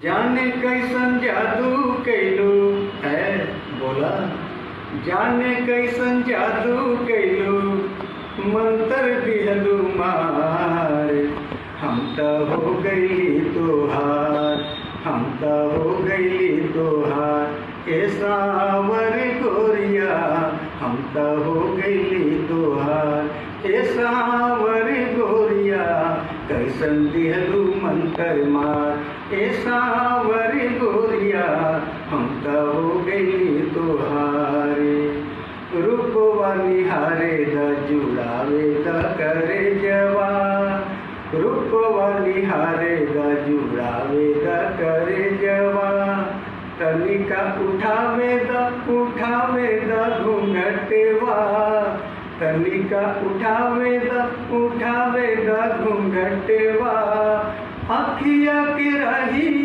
जाने कैसन जादू कैलू है बोला। जाने कैसन जादू कैलू मंतर दिहलू मार। हम त हो गईली तोहार, हम त हो गईली तोहार ए सावर गोरिया। हम त हो गईली तोहार ए सावर गोरिया। कैसन दिहलू मंतर मार ए सावर गोरिया। हम त हो गईली तोहार। रूपवा निहारे द जुड़ावे द करे जवा। रूपवा निहारे द जुड़ावे द करे जवा। तनिका उठावे द घूंघटवा। तनिका उठावे द घूंघटवा। अखिया के रही